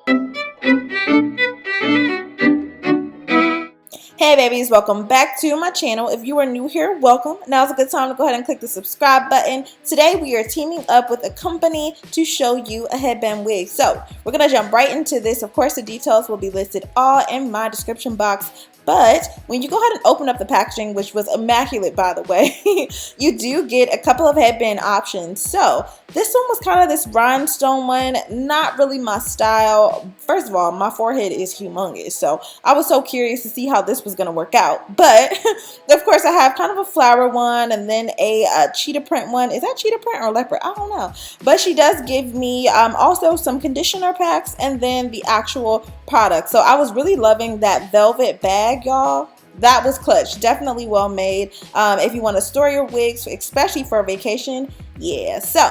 Hey babies, welcome back to my channel. If you are new here, welcome. Now's a good time to go ahead and click the subscribe button. Today we are teaming up with a company to show you a headband wig. So we're going to jump right into this. Of course, the details will be listed all in my description box. But when you go ahead and open up the packaging, which was immaculate by the way, you do get a couple of headband options. So this one was kind of this rhinestone one, not really my style. First of all, my forehead is humongous, so I was so curious to see how this was going to work out. But of course, I have kind of a flower one and then a cheetah print one. Is that cheetah print or leopard? I don't know. But she does give me also some conditioner packs and then the actual product. So I was really loving that velvet bag, y'all. That was clutch. Definitely well made. If you want to store your wigs, especially for a vacation, yeah. So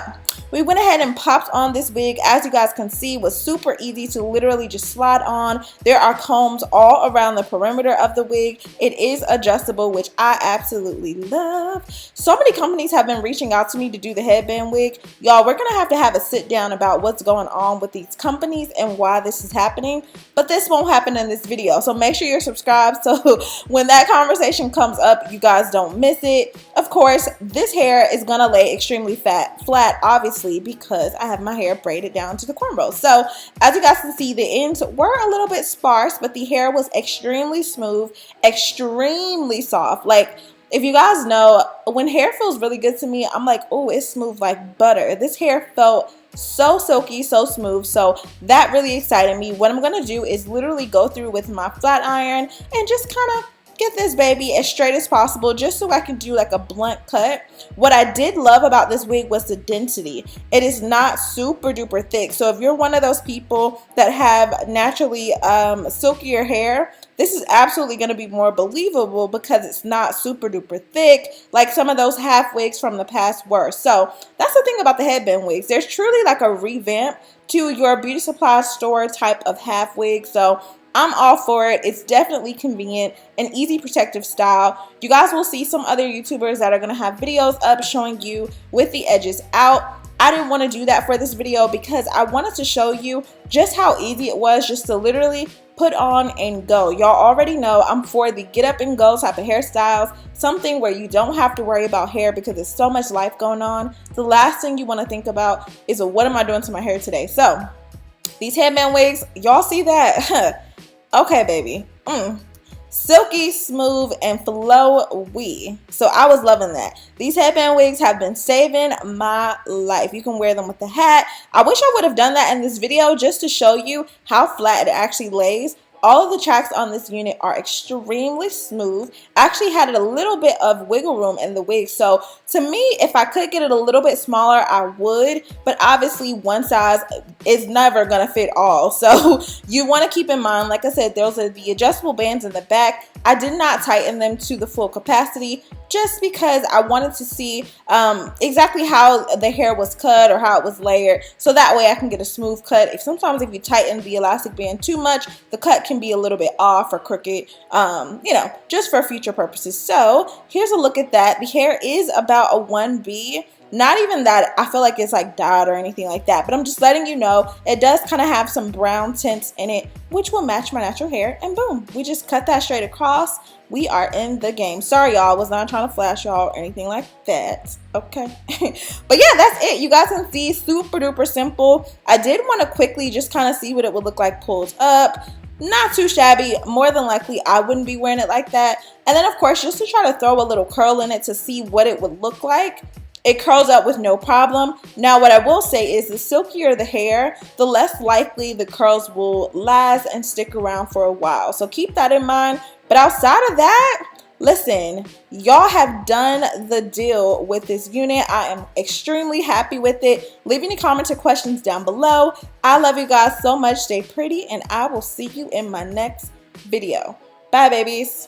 we went ahead and popped on this wig. As you guys can see, it was super easy to literally just slide on. There are combs all around the perimeter of the wig. It is adjustable, which I absolutely love. So many companies have been reaching out to me to do the headband wig. Y'all, we're gonna have a sit down about what's going on with these companies and why this is happening. But this won't happen in this video. So make sure you're subscribed so when that conversation comes up, you guys don't miss it. Of course, this hair is gonna lay extremely flat, obviously, because I have my hair braided down to the cornrows. So as you guys can see, the ends were a little bit sparse, but the hair was extremely smooth, extremely soft. Like, if you guys know, when hair feels really good to me, I'm like, oh, it's smooth like butter. This hair felt so silky, so smooth. So that really excited me. What I'm gonna do is literally go through with my flat iron and just kind of get this baby as straight as possible, just so I can do like a blunt cut. What I did love about this wig was the density. It is not super duper thick. So if you're one of those people that have naturally silkier hair, this is absolutely going to be more believable because it's not super duper thick like some of those half wigs from the past were. So that's the thing about the headband wigs. There's truly like a revamp to your beauty supply store type of half wig. So I'm all for it. It's definitely convenient, an easy protective style. You guys will see some other YouTubers that are going to have videos up showing you with the edges out. I didn't want to do that for this video because I wanted to show you just how easy it was just to literally put on and go. Y'all already know I'm for the get up and go type of hairstyles, something where you don't have to worry about hair because there's so much life going on. The last thing you want to think about is, what am I doing to my hair today? So these headband wigs, y'all see that? Okay, baby. Silky, smooth, and flowy. So I was loving that. These headband wigs have been saving my life. You can wear them with the hat. I wish I would have done that in this video just to show you how flat it actually lays. All of the tracks on this unit are extremely smooth. I actually had a little bit of wiggle room in the wig. So to me, if I could get it a little bit smaller, I would. But obviously, one size is never going to fit all. So you want to keep in mind, like I said, those are the adjustable bands in the back. I did not tighten them to the full capacity just because I wanted to see exactly how the hair was cut or how it was layered, so that way I can get a smooth cut. Sometimes if you tighten the elastic band too much, the cut can be a little bit off or crooked, you know, just for future purposes. So here's a look at that. The hair is about a 1B. Not even that I feel like it's like dyed or anything like that, but I'm just letting you know it does kind of have some brown tints in it, which will match my natural hair, and boom, we just cut that straight across. We are in the game. Sorry, y'all, was not trying to flash y'all or anything like that. Okay. But yeah, that's it. You guys can see, super duper simple. I did want to quickly just kind of see what it would look like pulled up. Not too shabby. More than likely, I wouldn't be wearing it like that. And then, of course, just to try to throw a little curl in it to see what it would look like. It curls up with no problem. Now, what I will say is the silkier the hair, the less likely the curls will last and stick around for a while. So keep that in mind. But outside of that, listen, y'all have done the deal with this unit. I am extremely happy with it. Leave any comments or questions down below. I love you guys so much. Stay pretty, and I will see you in my next video. Bye, babies.